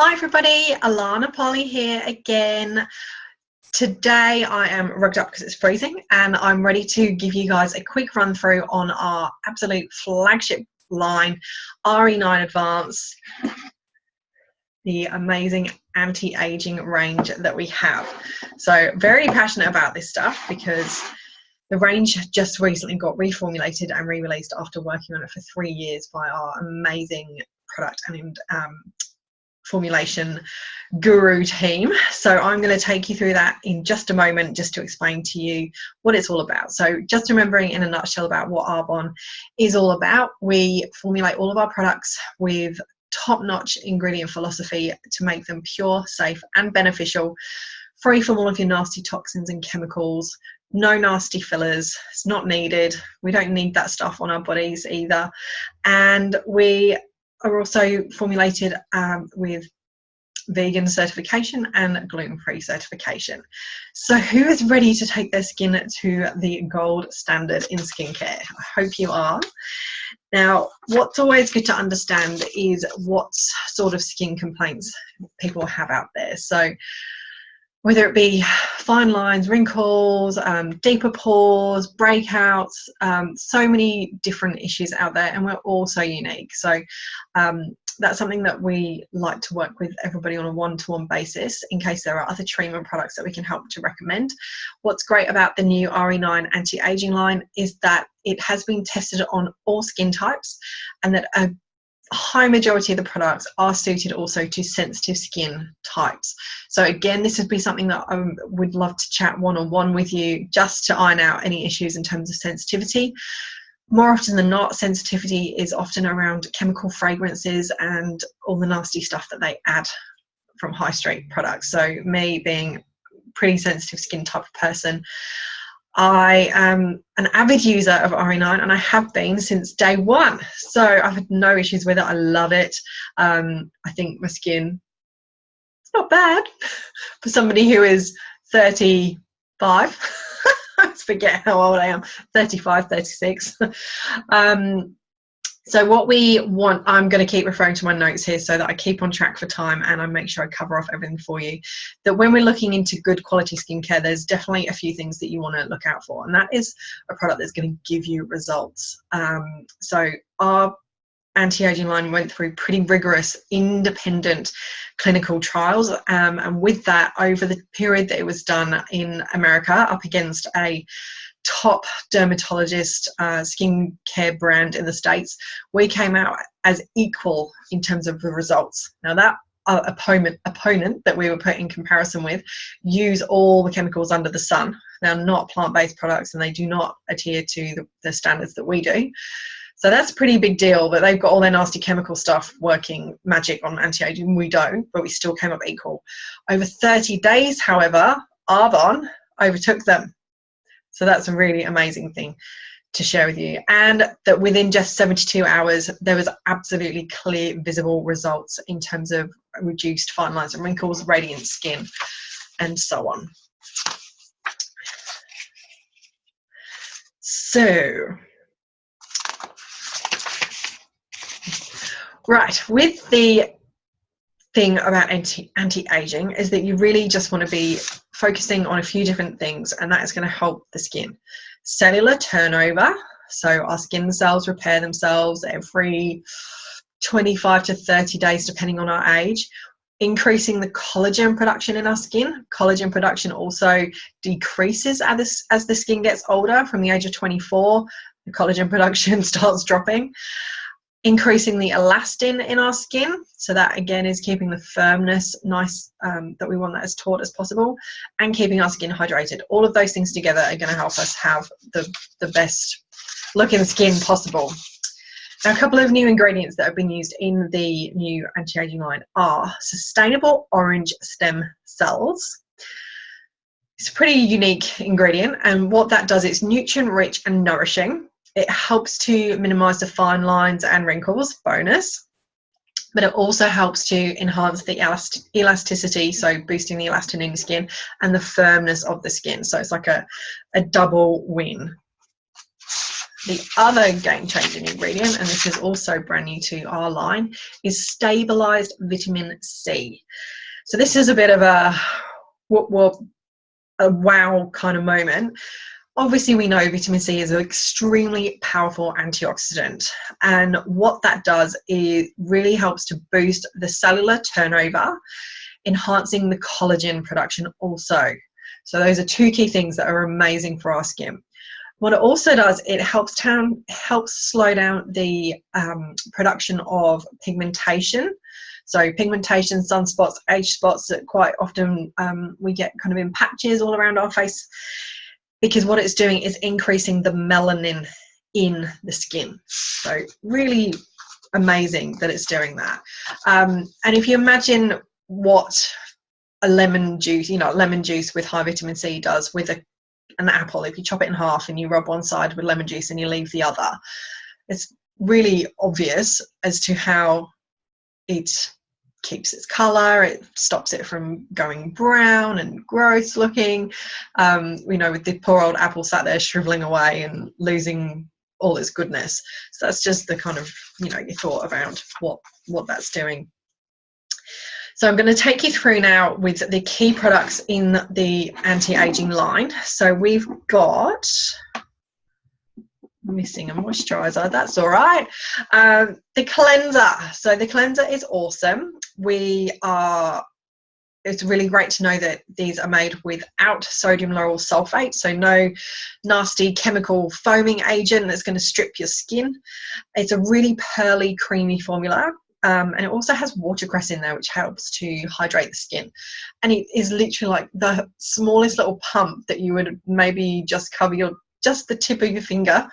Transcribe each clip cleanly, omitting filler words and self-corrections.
Hi everybody, Alana Polly here again. Today I am rugged up because it's freezing and I'm ready to give you guys a quick run through on our absolute flagship line, Re9 Advance, the amazing anti-aging range that we have. So very passionate about this stuff because the range just recently got reformulated and re-released after working on it for 3 years by our amazing product and formulation guru team. So I'm going to take you through that in just a moment, just to explain to you what it's all about. So just remembering in a nutshell about what Arbonne is all about. We formulate all of our products with top-notch ingredient philosophy to make them pure, safe and beneficial, free from all of your nasty toxins and chemicals. No nasty fillers, it's not needed. We don't need that stuff on our bodies either. And we are also formulated with vegan certification and gluten-free certification. So who is ready to take their skin to the gold standard in skincare? I hope you are. Now, what's always good to understand is what sort of skin complaints people have out there. So whether it be fine lines, wrinkles, deeper pores, breakouts, so many different issues out there, and we're all so unique. So that's something that we like to work with everybody on a one-to-one basis in case there are other treatment products that we can help to recommend. What's great about the new Re9 anti-aging line is that it has been tested on all skin types, and that a high majority of the products are suited also to sensitive skin types. So again, this would be something that I would love to chat one-on-one with you just to iron out any issues in terms of sensitivity. More often than not, sensitivity is often around chemical fragrances and all the nasty stuff that they add from high street products. So me being a pretty sensitive skin type of person, I am an avid user of Re9 and I have been since day one. So I've had no issues with it. I love it. I think my skin, it's not bad for somebody who is 35. I forget how old I am, 35, 36. So what we want, I'm going to keep referring to my notes here so that I keep on track for time and I make sure I cover off everything for you. That when we're looking into good quality skincare, there's definitely a few things that you want to look out for, and that is a product that's going to give you results. So our anti-aging line went through pretty rigorous independent clinical trials, and with that, over the period that it was done in America up against a top dermatologist skincare brand in the States, we came out as equal in terms of the results. Now that opponent that we were put in comparison with use all the chemicals under the sun. They're not plant-based products and they do not adhere to the standards that we do. So that's a pretty big deal, but they've got all their nasty chemical stuff working magic on anti-aging. We don't, but we still came up equal. Over 30 days, however, Arbonne overtook them. So that's a really amazing thing to share with you. And that within just 72 hours, there was absolutely clear, visible results in terms of reduced fine lines and wrinkles, radiant skin, and so on. So, right, with the thing about anti-aging is that you really just want to be focusing on a few different things, and that is going to help the skin. Cellular turnover, so our skin cells repair themselves every 25 to 30 days depending on our age. Increasing the collagen production in our skin. Collagen production also decreases as the skin gets older. From the age of 24, the collagen production starts dropping. Increasing the elastin in our skin, so that again is keeping the firmness nice that we want that as taut as possible, and keeping our skin hydrated. All of those things together are going to help us have the best looking skin possible. Now, a couple of new ingredients that have been used in the new anti-aging line are sustainable orange stem cells. It's a pretty unique ingredient, and what that does, it's nutrient rich and nourishing. It helps to minimize the fine lines and wrinkles, bonus, but it also helps to enhance the elasticity, so boosting the elastin in the skin and the firmness of the skin. So it's like a double win. The other game-changing ingredient, and this is also brand new to our line, is stabilized vitamin C. So this is a bit of a wow kind of moment. Obviously, we know vitamin C is an extremely powerful antioxidant, and what that does is really helps to boost the cellular turnover, enhancing the collagen production also. So those are two key things that are amazing for our skin. What it also does, it helps slow down the production of pigmentation. So pigmentation, sunspots, age spots that quite often we get kind of in patches all around our face, because what it's doing is increasing the melanin in the skin. So really amazing that it's doing that. And if you imagine what a lemon juice, lemon juice with high vitamin C does with an apple, if you chop it in half and you rub one side with lemon juice and you leave the other, it's really obvious as to how it keeps its color, it stops it from going brown and gross looking. With the poor old apple sat there shriveling away and losing all its goodness. So that's just the kind of, your thought around what that's doing. So I'm going to take you through now with the key products in the anti-aging line. So we've got, missing a moisturizer, that's all right. The cleanser. So the cleanser is awesome. It's really great to know that these are made without sodium lauryl sulfate, so no nasty chemical foaming agent that's going to strip your skin. It's a really pearly, creamy formula. And it also has watercress in there, which helps to hydrate the skin. And it is literally like the smallest little pump that you would maybe just cover just the tip of your finger,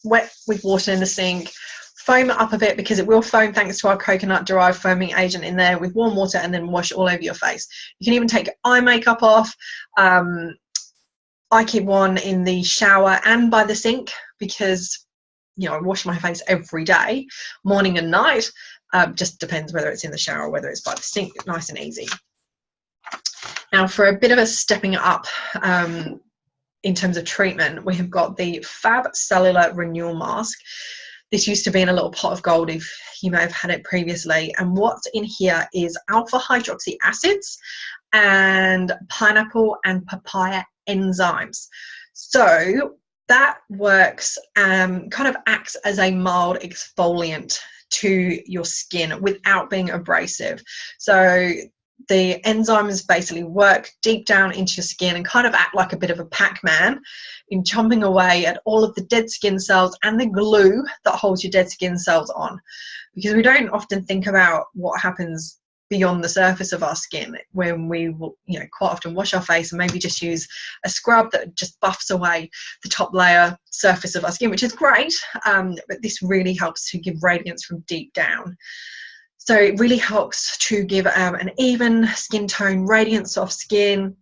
wet with water in the sink, foam it up a bit, because it will foam thanks to our coconut derived foaming agent in there, with warm water, and then wash all over your face. You can even take your eye makeup off. I keep one in the shower and by the sink, because I wash my face every day, morning and night. Just depends whether it's in the shower or whether it's by the sink. Nice and easy. Now, for a bit of a stepping up in terms of treatment, we have got the Fab Cellular Renewal Mask. This used to be in a little pot of gold, if you may have had it previously. And what's in here is alpha hydroxy acids and pineapple and papaya enzymes. So that works, kind of acts as a mild exfoliant to your skin without being abrasive. So the enzymes basically work deep down into your skin and kind of act like a bit of a Pac-Man in chomping away at all of the dead skin cells and the glue that holds your dead skin cells on. Because we don't often think about what happens beyond the surface of our skin when we will, quite often wash our face and maybe just use a scrub that just buffs away the top layer surface of our skin, which is great, but this really helps to give radiance from deep down. So it really helps to give an even skin tone, radiant, soft skin.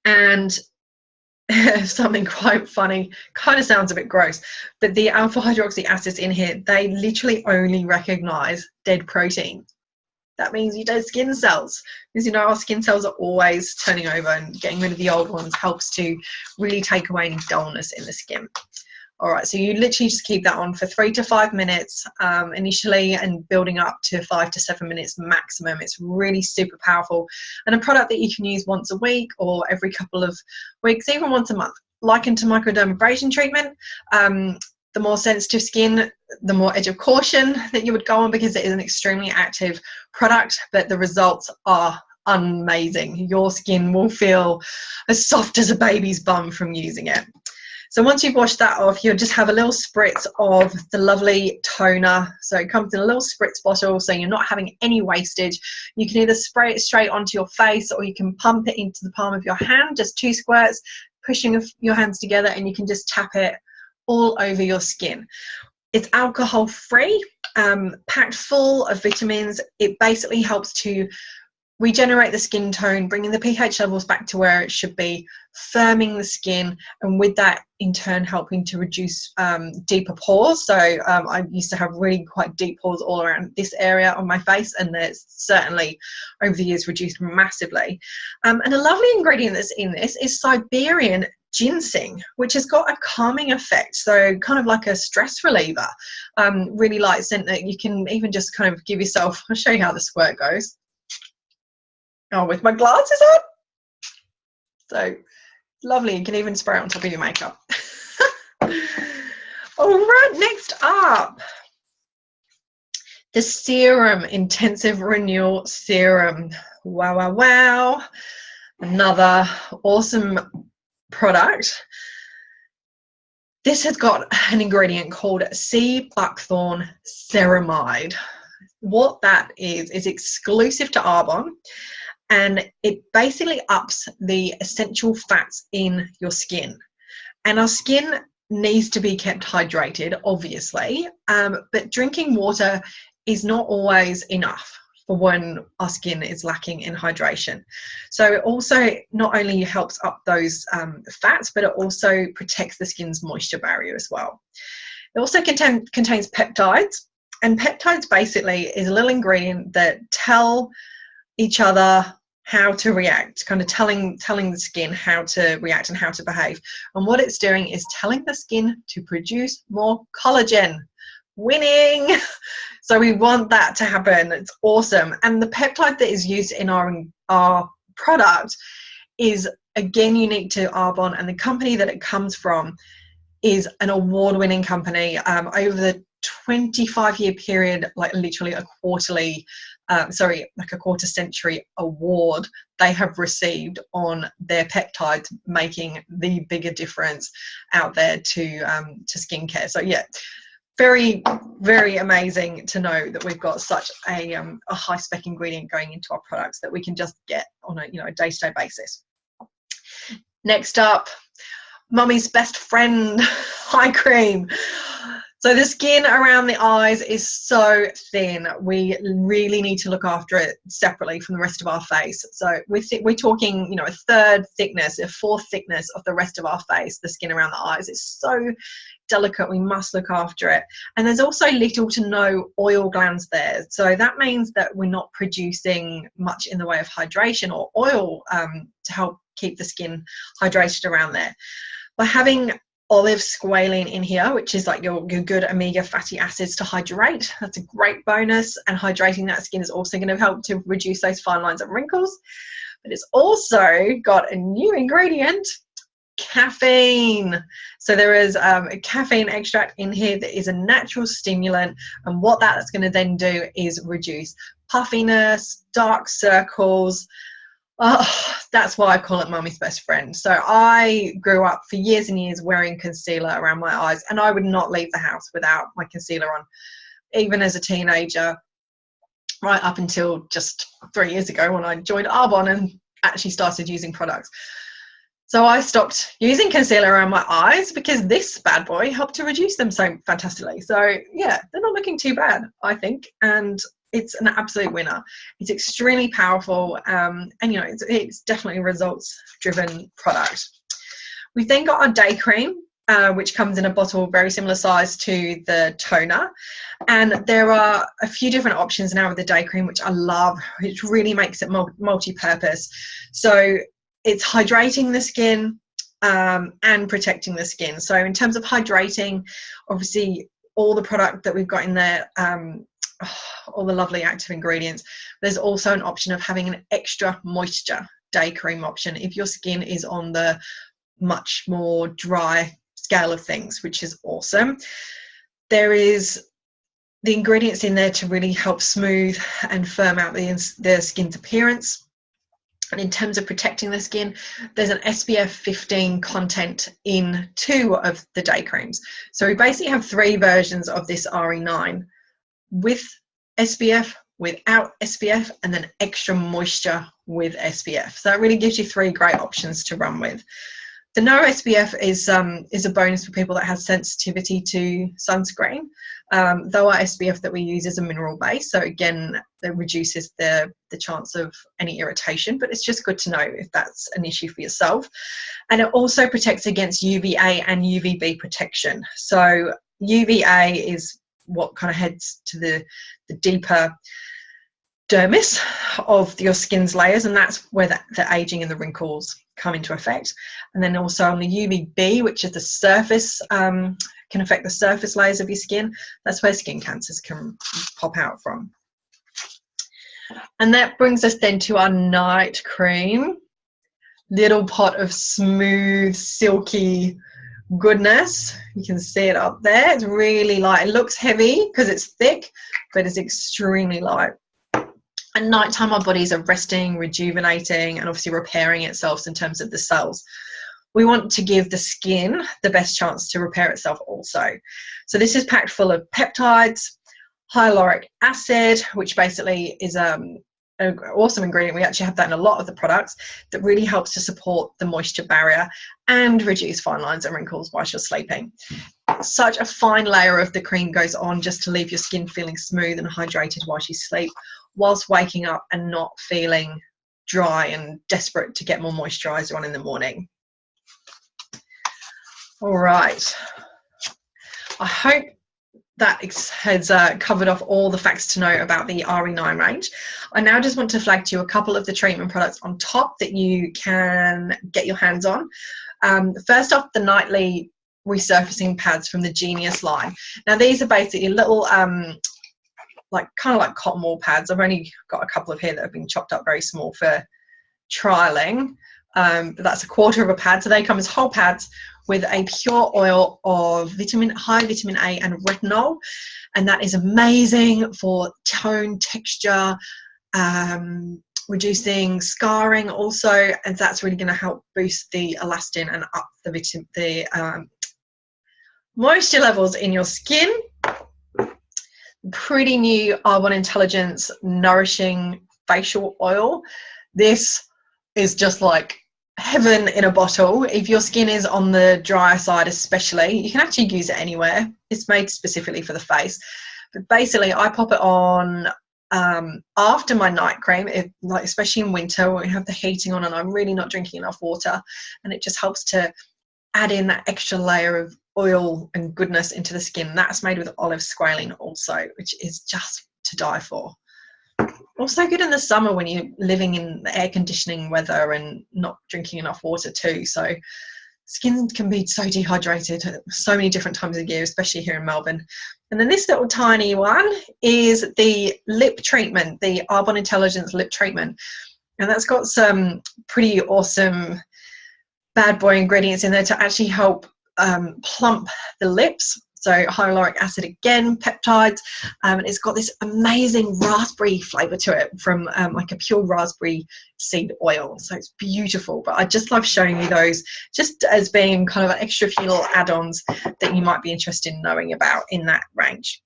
And something quite funny, kind of sounds a bit gross, but the alpha hydroxy acids in here, they literally only recognize dead protein. That means your dead skin cells, because our skin cells are always turning over, and getting rid of the old ones helps to really take away any dullness in the skin. All right, so you literally just keep that on for 3 to 5 minutes initially, and building up to 5 to 7 minutes maximum. It's really super powerful, and a product that you can use once a week or every couple of weeks, even once a month. Likened to microdermabrasion treatment, the more sensitive skin, the more edge of caution that you would go on, because it is an extremely active product, but the results are amazing. Your skin will feel as soft as a baby's bum from using it. So once you've washed that off, you'll just have a little spritz of the lovely toner. So it comes in a little spritz bottle, so you're not having any wastage. You can either spray it straight onto your face, or you can pump it into the palm of your hand, just 2 squirts, pushing your hands together, and you can just tap it all over your skin. It's alcohol free, packed full of vitamins. It basically helps to regenerate the skin tone, bringing the pH levels back to where it should be, firming the skin, and with that in turn helping to reduce deeper pores. So I used to have really quite deep pores all around this area on my face, and that's certainly over the years reduced massively. And a lovely ingredient that's in this is Siberian ginseng, which has got a calming effect, so kind of like a stress reliever. Really light scent that you can even just kind of give yourself. I'll show you how the squirt goes. Oh, with my glasses on. So lovely. You can even spray it on top of your makeup. All right, next up, the Serum Intensive Renewal Serum. Wow, wow, wow. Another awesome product. This has got an ingredient called sea buckthorn ceramide. What that is exclusive to Arbonne, and it basically ups the essential fats in your skin. And our skin needs to be kept hydrated, obviously, but drinking water is not always enough for when our skin is lacking in hydration. So it also not only helps up those fats, but it also protects the skin's moisture barrier as well. It also contains peptides, and peptides basically is a little ingredient that tell each other how to react, kind of telling the skin how to react and how to behave. And what it's doing is telling the skin to produce more collagen. Winning! So we want that to happen. It's awesome. And the peptide that is used in our product is, again, unique to Arbonne, and the company that it comes from is an award-winning company. Over the 25-year period, like literally a quarter century award they have received on their peptides, making the bigger difference out there to skincare. So yeah, very, very amazing to know that we've got such a high spec ingredient going into our products that we can just get on a day-to-day basis. Next up, Mummy's best friend, eye cream. So the skin around the eyes is so thin. We really need to look after it separately from the rest of our face. So we're talking, a third thickness, a fourth thickness of the rest of our face. The skin around the eyes is so delicate. We must look after it. And there's also little to no oil glands there. So that means that we're not producing much in the way of hydration or oil to help keep the skin hydrated around there. By having olive squalene in here, which is like your good omega fatty acids to hydrate, that's a great bonus. And hydrating that skin is also going to help to reduce those fine lines and wrinkles. But it's also got a new ingredient, caffeine. So there is a caffeine extract in here that is a natural stimulant, and what that's going to then do is reduce puffiness, dark circles. Oh, that's why I call it Mummy's best friend. So I grew up for years and years wearing concealer around my eyes, and I would not leave the house without my concealer on, even as a teenager, right up until just 3 years ago when I joined Arbonne and actually started using products. So I stopped using concealer around my eyes because this bad boy helped to reduce them so fantastically. So yeah, they're not looking too bad, I think, and it's an absolute winner. It's extremely powerful, and it's definitely a results-driven product. We've then got our day cream, which comes in a bottle very similar size to the toner, and there are a few different options now with the day cream, which I love. It really makes it multi-purpose. So it's hydrating the skin and protecting the skin. So in terms of hydrating, obviously all the product that we've got in there, all the lovely active ingredients. There's also an option of having an extra moisture day cream option if your skin is on the much more dry scale of things, which is awesome. There is the ingredients in there to really help smooth and firm out the skin's appearance. And in terms of protecting the skin, there's an SPF 15 content in 2 of the day creams. So we basically have 3 versions of this Re9, with SPF, without SPF, and then extra moisture with SPF. So that really gives you 3 great options to run with. The no SPF is a bonus for people that have sensitivity to sunscreen, though our SPF that we use is a mineral base. So again, that reduces the chance of any irritation, but it's just good to know if that's an issue for yourself. And it also protects against UVA and UVB protection. So UVA is what kind of heads to the deeper dermis of your skin's layers, and that's where the aging and the wrinkles come into effect. And then also on the UVB, which is the surface, can affect the surface layers of your skin. That's where skin cancers can pop out from. And that brings us then to our night cream. Little pot of smooth, silky goodness. You can see it up there. It's really light. It looks heavy because it's thick, but it's extremely light. At nighttime, our bodies are resting, rejuvenating, and obviously repairing itself in terms of the cells. We want to give the skin the best chance to repair itself also. So this is packed full of peptides, hyaluronic acid, which basically is an awesome ingredient. We actually have that in a lot of the products that really helps to support the moisture barrier and reduce fine lines and wrinkles whilst you're sleeping. Such a fine layer of the cream goes on just to leave your skin feeling smooth and hydrated whilst you sleep, whilst waking up and not feeling dry and desperate to get more moisturizer on in the morning. All right. I hope that has covered off all the facts to know about the Re9 range. I now just want to flag to you a couple of the treatment products on top that you can get your hands on. First off, the nightly resurfacing pads from the Genius line. Now these are basically little like kind of like cotton wool pads. I've only got a couple of here that have been chopped up very small for trialing, but that's a quarter of a pad. So they come as whole pads with a pure oil of high vitamin A and retinol, and that is amazing for tone, texture, reducing scarring also, and that's really going to help boost the elastin and up the moisture levels in your skin. Pretty new Arbonne Intelligence Nourishing Facial Oil. This is just like heaven in a bottle. If your skin is on the drier side especially, you can actually use it anywhere. It's made specifically for the face. But basically I pop it on after my night cream, like especially in winter when we have the heating on and I'm really not drinking enough water, and it just helps to add in that extra layer of oil and goodness into the skin. That's made with olive squalene also, which is just to die for. Also good in the summer when you're living in the air conditioning weather and not drinking enough water too. So skin can be so dehydrated at so many different times of year, especially here in Melbourne. And then this little tiny one is the lip treatment, the Arbonne Intelligence lip treatment. And that's got some pretty awesome bad boy ingredients in there to actually help plump the lips. So hyaluronic acid again, peptides, and it's got this amazing raspberry flavour to it from like a pure raspberry seed oil. So it's beautiful, but I just love showing you those just as being kind of extra few little add-ons that you might be interested in knowing about in that range.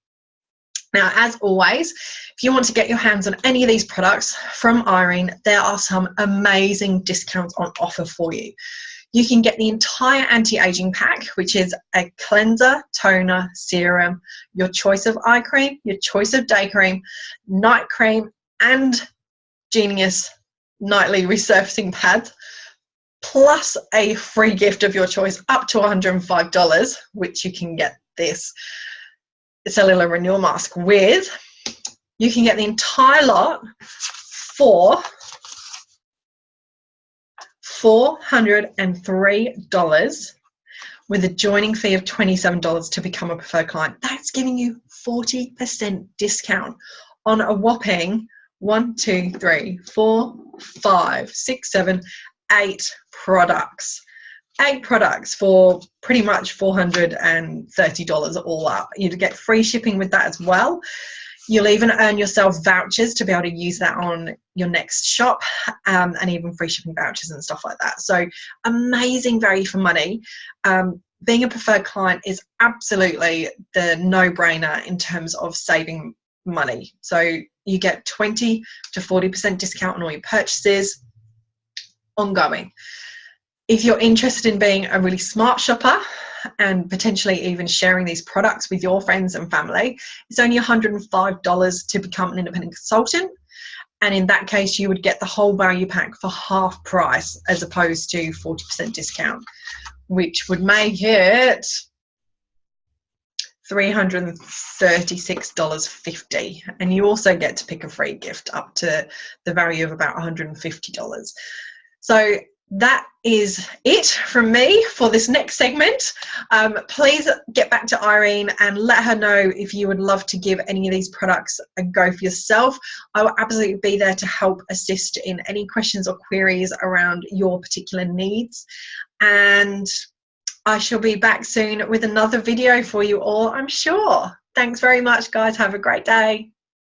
Now, as always, if you want to get your hands on any of these products from Irene, there are some amazing discounts on offer for you. You can get the entire anti-aging pack, which is a cleanser, toner, serum, your choice of eye cream, your choice of day cream, night cream, and Genius nightly resurfacing pads, plus a free gift of your choice up to $105, which you can get this cellular renewal mask with. You can get the entire lot for $403 with a joining fee of $27 to become a preferred client. That's giving you 40% discount on a whopping 8 products. 8 products for pretty much $430 all up. You'd get free shipping with that as well. You'll even earn yourself vouchers to be able to use that on your next shop, and even free shipping vouchers and stuff like that. So amazing value for money. Being a preferred client is absolutely the no-brainer in terms of saving money. So you get 20 to 40% discount on all your purchases ongoing. If you're interested in being a really smart shopper and potentially even sharing these products with your friends and family, it's only $105 to become an independent consultant. And in that case, you would get the whole value pack for half price as opposed to 40% discount, which would make it $336.50. And you also get to pick a free gift up to the value of about $150. So that is it from me for this next segment. Please get back to Irene and let her know if you would love to give any of these products a go for yourself. I will absolutely be there to help assist in any questions or queries around your particular needs. And I shall be back soon with another video for you all, I'm sure. Thanks very much, guys. Have a great day.